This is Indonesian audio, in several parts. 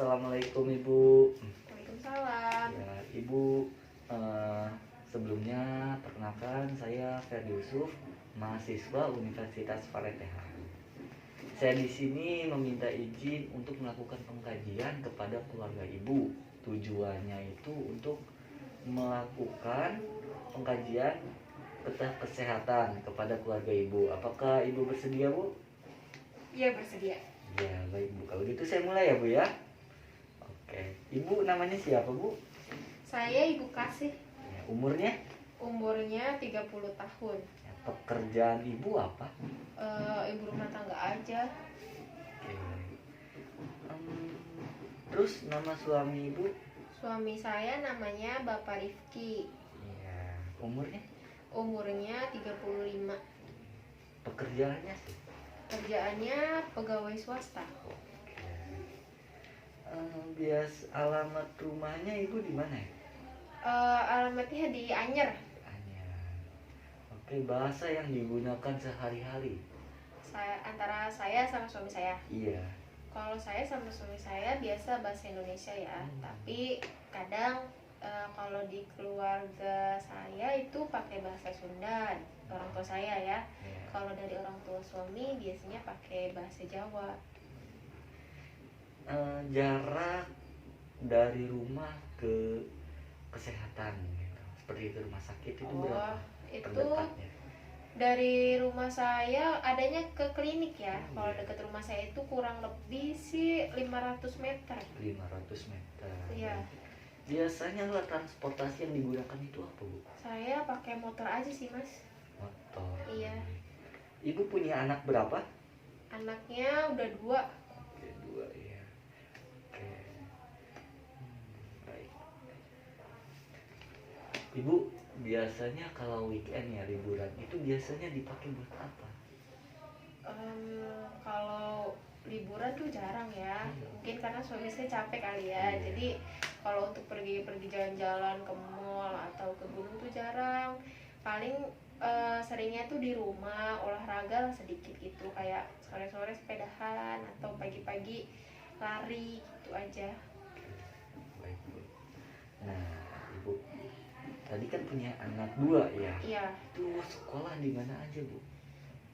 Assalamualaikum Ibu. Waalaikumsalam. Ya, Ibu, sebelumnya perkenalkan saya Ferdi Yusuf, mahasiswa Universitas Parateha. Saya di sini meminta izin untuk melakukan pengkajian kepada keluarga Ibu. Tujuannya itu untuk melakukan pengkajian peta kesehatan kepada keluarga Ibu. Apakah Ibu bersedia, Bu? Iya, bersedia. Ya, baik Bu. Kalau gitu saya mulai ya, Bu ya. Oke. Ibu namanya siapa, Bu? Saya Ibu Kasih. Ya, umurnya? Umurnya 30 tahun. Ya, pekerjaan Ibu apa? Ibu rumah tangga aja. Oke. Terus nama suami Ibu? Suami saya namanya Bapak Rifki. Ya, umurnya? Umurnya 35. Pekerjaannya sih? Kerjaannya pegawai swasta. Oke. Alamat rumahnya Ibu di mana ya? Alamatnya di Anyer. Anyar. Oke, bahasa yang digunakan sehari-hari? Antara saya sama suami saya. Iya. Kalau saya sama suami saya biasa bahasa Indonesia ya. Tapi kadang kalau di keluarga saya itu pakai bahasa Sunda, orang tua saya ya. Ya. Kalau dari orang tua suami biasanya pakai bahasa Jawa. Jarak dari rumah ke kesehatan gitu, seperti itu rumah sakit itu berapa Itu terdekatnya? dari rumah saya adanya ke klinik ya. Kalau Iya. dekat rumah saya itu kurang lebih sih 500 meter. 500 meter. Iya. Biasanya alat transportasi yang digunakan itu apa, Bu? Saya pakai motor aja sih, Mas. Motor. Iya. Ibu punya anak berapa? Anaknya udah 2. Oke, 2 ya. Oke. Baik. Ibu biasanya kalau weekend ya liburan itu biasanya dipakai buat apa? Kalau liburan tuh jarang ya. Mungkin karena suami saya capek kali ya. Iya. Jadi kalau untuk pergi jalan-jalan ke mall atau ke gunung tuh jarang. Paling seringnya tuh di rumah olahraga lah sedikit gitu, kayak sore-sore sepedahan atau pagi-pagi lari gitu aja. Baik, Bu. Nah, Ibu tadi kan punya anak 2 ya? Iya. Itu sekolah di mana aja, Bu?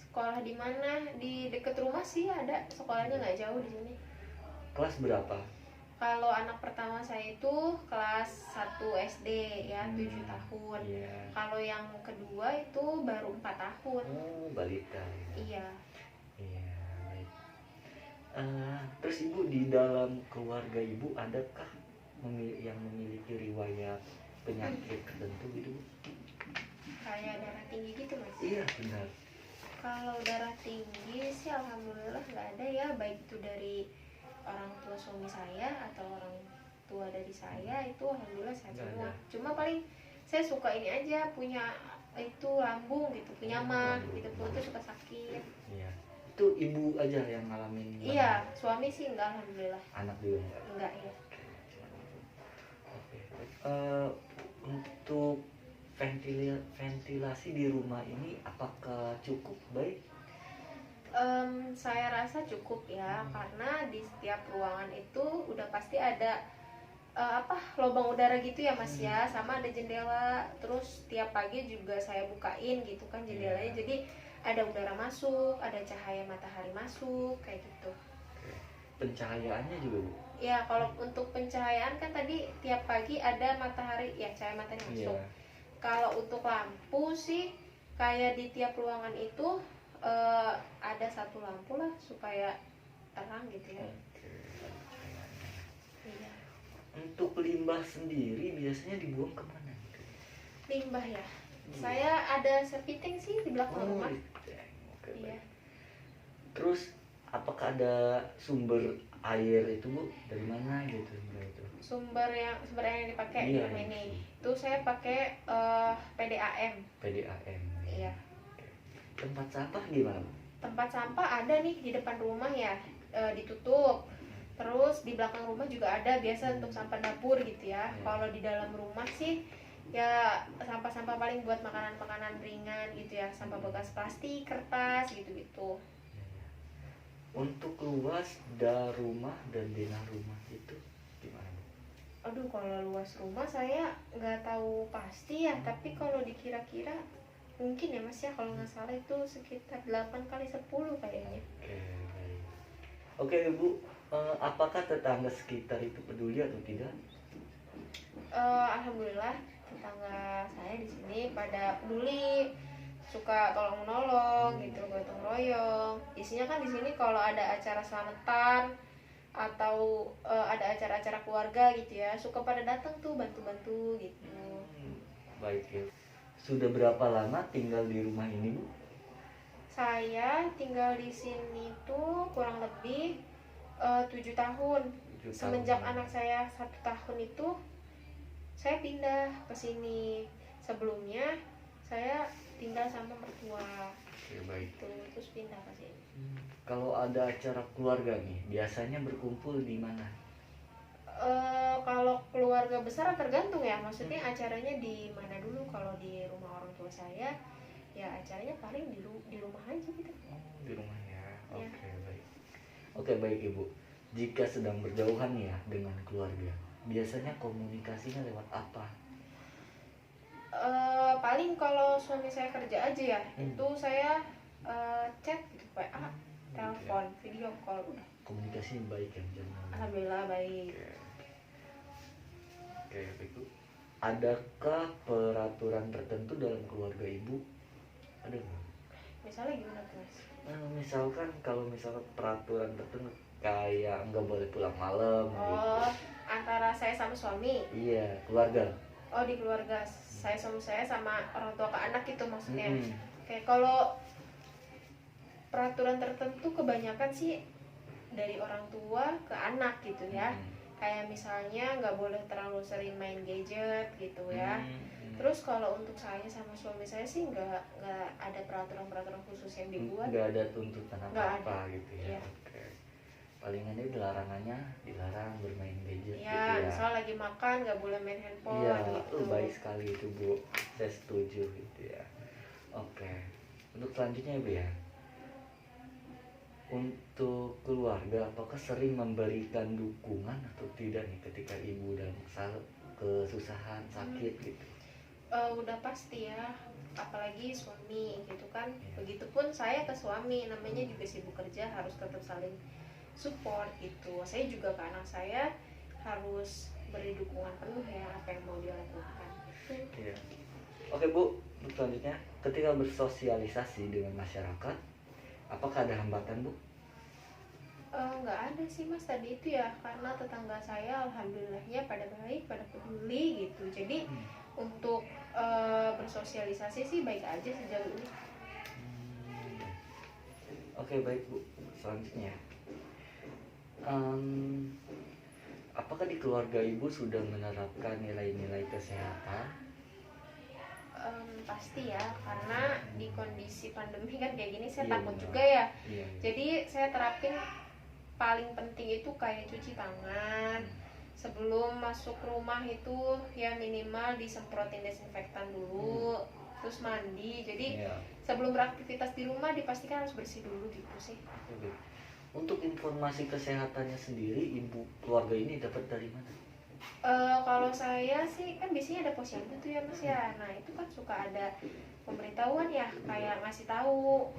Sekolah di mana? Di deket rumah sih ada, sekolahnya nggak jauh di sini. Kelas berapa? Kalau anak pertama saya itu kelas 1 SD ya, 7 tahun. Iya. Kalau yang kedua itu baru 4 tahun. Oh, balita. Iya. Iya, baik. Terus Ibu di dalam keluarga Ibu adakah yang memiliki riwayat penyakit tertentu gitu, Bu? Kayak darah tinggi gitu, Mas. Iya, benar. Kalau darah tinggi sih alhamdulillah nggak ada ya, baik itu dari orang tua suami saya atau orang tua dari saya, itu alhamdulillah sehat Nggak semua. ada. Cuma paling saya suka ini aja, punya itu lambung gitu, punya mah gitu, perutnya suka sakit. Iya. Itu Ibu aja yang ngalamin? Iya, suami sih enggak alhamdulillah. Anak juga enggak? Enggak ya. Oke. Untuk ventilasi di rumah ini apakah cukup baik? Saya rasa cukup ya, karena di setiap ruangan itu udah pasti ada lubang udara gitu ya, Mas ya, sama ada jendela. Terus tiap pagi juga saya bukain gitu kan jendelanya, jadi ada udara masuk, ada cahaya matahari masuk kayak gitu. Pencahayaannya juga, Bu? Ya, kalau untuk pencahayaan kan tadi tiap pagi ada matahari ya, cahaya matahari masuk. Iya. Kalau untuk lampu sih kayak di tiap ruangan itu ada satu lampu lah supaya terang gitu ya. Oke. Iya. Untuk limbah sendiri biasanya dibuang kemana gitu? Limbah ya. Saya ada septic sih di belakang rumah. Oke, Iya. baik. Terus apakah ada sumber air itu, Bu? Dari mana gitu itu? Sumber air yang dipakai di Iya, rumah iya. ini. Itu saya pakai PDAM. PDAM. Iya. Oke. Tempat sampah gimana, Bu? Tempat sampah ada nih di depan rumah ya, ditutup. Terus di belakang rumah juga ada, biasa untuk sampah dapur gitu ya. Kalau di dalam rumah sih ya sampah-sampah paling buat makanan-makanan ringan gitu ya, sampah bekas plastik, kertas gitu-gitu. Untuk luas rumah dan denah rumah itu gimana Bu? Aduh, kalau luas rumah saya nggak tahu pasti ya, tapi kalau dikira-kira mungkin ya Mas ya, kalau nggak salah itu sekitar 8 kali 10 kayaknya. Oke, baik. Oke Bu, apakah tetangga sekitar itu peduli atau tidak? Alhamdulillah tetangga saya di sini pada peduli, suka tolong menolong gitu, gotong royong. Isinya kan di sini kalau ada acara selamatan atau ada acara-acara keluarga gitu ya, suka pada datang tuh bantu-bantu gitu. Baik ya. Sudah berapa lama tinggal di rumah ini Bu? Saya tinggal di sini tuh kurang lebih 7 tahun. 7 Semenjak tahun. anak saya 1 tahun itu saya pindah ke sini. Sebelumnya saya tinggal sama mertua Oke, baik. gitu, terus pindah ke sini. Kalau ada acara keluarga nih, biasanya berkumpul di mana? Kalau keluarga besar tergantung ya, maksudnya acaranya di mana dulu. Kalau di rumah orang tua saya ya acaranya paling di rumah aja gitu. Oh, di rumah ya. Ya. Oke, baik. Oke, baik Ibu. Jika sedang berjauhan ya dengan keluarga, biasanya komunikasinya lewat apa? Paling kalau suami saya kerja aja ya, itu saya chat gitu, WA, telepon, video call, udah. Komunikasi baik ya jalan. Alhamdulillah baik. Oke, baik Bu. Adakah peraturan tertentu dalam keluarga Ibu? Ada nggak? Misalnya gimana tuh Mas? Misalkan kalau misalkan peraturan tertentu kayak nggak boleh pulang malam gitu. Oh, antara saya sama suami. Iya, keluarga. Oh, di keluarga saya sama orang tua ke anak gitu maksudnya. Mm-mm. Kayak kalau peraturan tertentu kebanyakan sih dari orang tua ke anak gitu ya. Kayak misalnya nggak boleh terlalu sering main gadget gitu ya. Terus kalau untuk saya sama suami saya sih nggak ada peraturan khusus yang dibuat. Nggak ada tuntutan Nggak apa-apa ada. gitu ya. Iya. Oke. Palingan itu larangannya dilarang bermain gadget gitu Ya, ya. misal lagi makan nggak boleh main handphone Iya, gitu. baik sekali itu Bu. Saya setuju gitu ya. Oke. Untuk selanjutnya Ibu ya. Untuk keluarga, apakah sering memberikan dukungan atau tidak nih ketika Ibu dalam kesusahan, sakit gitu? Udah pasti ya, apalagi suami gitu kan. Iya. Begitupun saya ke suami, namanya juga sibuk kerja, harus tetap saling support gitu. Saya juga ke anak saya harus beri dukungan penuh ya apa yang mau dia lakukan. Iya. Oke Bu, untuk selanjutnya, ketika bersosialisasi dengan masyarakat, apakah ada hambatan Bu? Nggak ada sih Mas tadi itu ya, karena tetangga saya alhamdulillahnya pada baik, pada peduli gitu. Jadi untuk bersosialisasi sih baik aja sejauh ini. Oke, baik Bu. Selanjutnya, apakah di keluarga Ibu sudah menerapkan nilai-nilai kesehatan? Pasti ya, karena di kondisi pandemi kan kayak gini saya Iya, takut benar. juga ya. Iya. Jadi saya terapin paling penting itu kayak cuci tangan sebelum masuk rumah, itu ya minimal disemprotin desinfektan dulu, terus mandi. Jadi Iya. sebelum beraktivitas di rumah dipastikan harus bersih dulu gitu sih. Oke. Untuk informasi kesehatannya sendiri, Ibu keluarga ini dapat dari mana? Kalau saya sih kan biasanya ada posyandu tuh ya Mas ya. Nah itu kan suka ada pemberitahuan ya, kayak ngasih tahu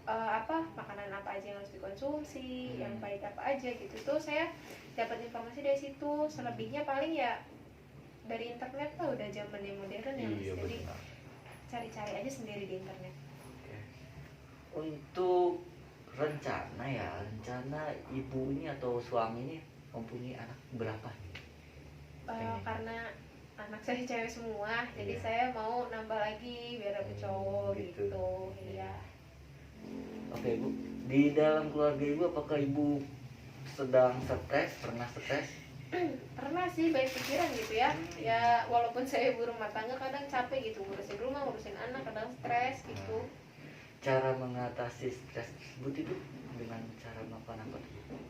apa makanan apa aja yang harus dikonsumsi, yang baik apa aja gitu. Tuh saya dapat informasi dari situ. Selebihnya paling ya dari internet lah, udah zaman yang modern ya Mas. Iya, Jadi benar. cari-cari aja sendiri di internet. Oke. Untuk rencana Ibu ini atau suami ini mempunyai anak berapa nih? Karena anak saya cewek semua, jadi Iya. saya mau nambah lagi biar dapet cowok gitu. gitu. Iya. Oke Bu, di dalam keluarga Ibu apakah Ibu sedang stres, pernah stres? Pernah sih banyak pikiran gitu ya. Ya walaupun saya ibu rumah tangga kadang capek gitu, ngurusin rumah, ngurusin anak, kadang stres gitu. Cara mengatasi stres tersebut itu dengan cara melakukan apa tuh?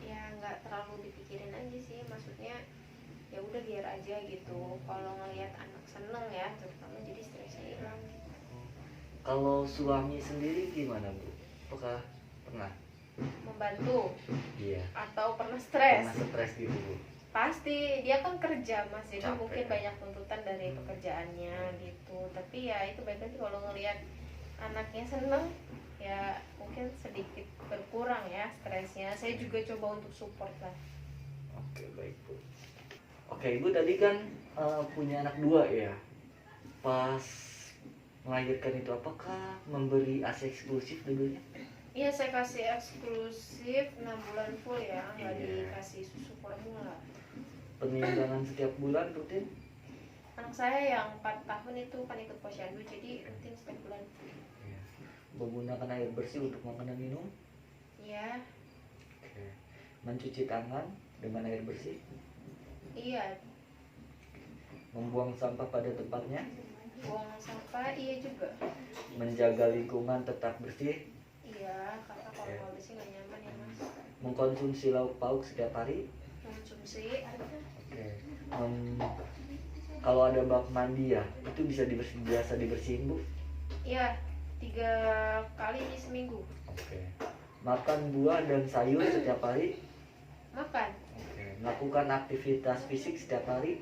Ya nggak terlalu dipikirin aja sih, maksudnya ya udah biar aja gitu. Kalau ngelihat anak seneng ya terutama, jadi stresnya hilang. Kalau suami sendiri gimana Bu? Apakah pernah? membantu Iya. atau pernah stres? Pernah stres gitu Bu? Pasti, dia kan kerja Mas, jadi Capek. mungkin banyak tuntutan dari pekerjaannya gitu. Tapi ya itu baik lagi kalau ngelihat anaknya seneng, ya mungkin sedikit berkurang ya stresnya. Saya juga coba untuk support lah. Oke, baik Bu. Oke, Ibu tadi kan punya anak 2 ya. Pas melahirkan itu apakah memberi ASI eksklusif dulunya? Iya, saya kasih eksklusif 6 bulan full ya, nggak Iya. dikasih susu formula. Penimbangan setiap bulan rutin? Anak saya yang 4 tahun itu kan ikut posyandu, jadi rutin setiap bulan. Iya. Menggunakan air bersih untuk makanan minum? Iya, Oke. Mencuci tangan dengan air bersih? iya. Membuang sampah pada tempatnya? Buang sampah, iya juga. Menjaga lingkungan tetap bersih? Iya, karena kalau nggak bersih nggak nyaman ya Mas. Mengkonsumsi lauk pauk setiap hari? Konsumsi ada. Oke. Kalau ada bak mandi ya, itu bisa biasa dibersihin Bu? Iya, 3 kali seminggu. Oke. Makan buah dan sayur setiap hari? Makan. Oke. Melakukan aktivitas fisik setiap hari?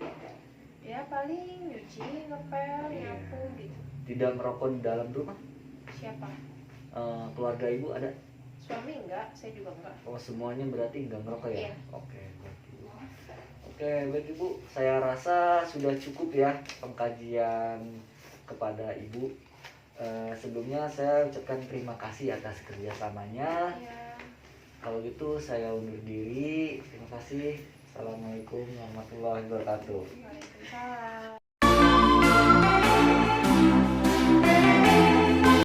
Ya paling nyuci, ngepel, Iya. nyapu gitu. Tidak merokok di dalam rumah? Siapa? Keluarga Ibu ada? Suami enggak, saya juga enggak. Oh, semuanya berarti nggak ngerokok ya? Iya. Oke, baik Ibu. Oke, baik Ibu. Saya rasa sudah cukup ya pengkajian kepada Ibu. Sebelumnya saya ucapkan terima kasih atas kerjasamanya. Iya. Kalau gitu saya undur diri. Terima kasih. Assalamualaikum warahmatullahi wabarakatuh. Waalaikumsalam.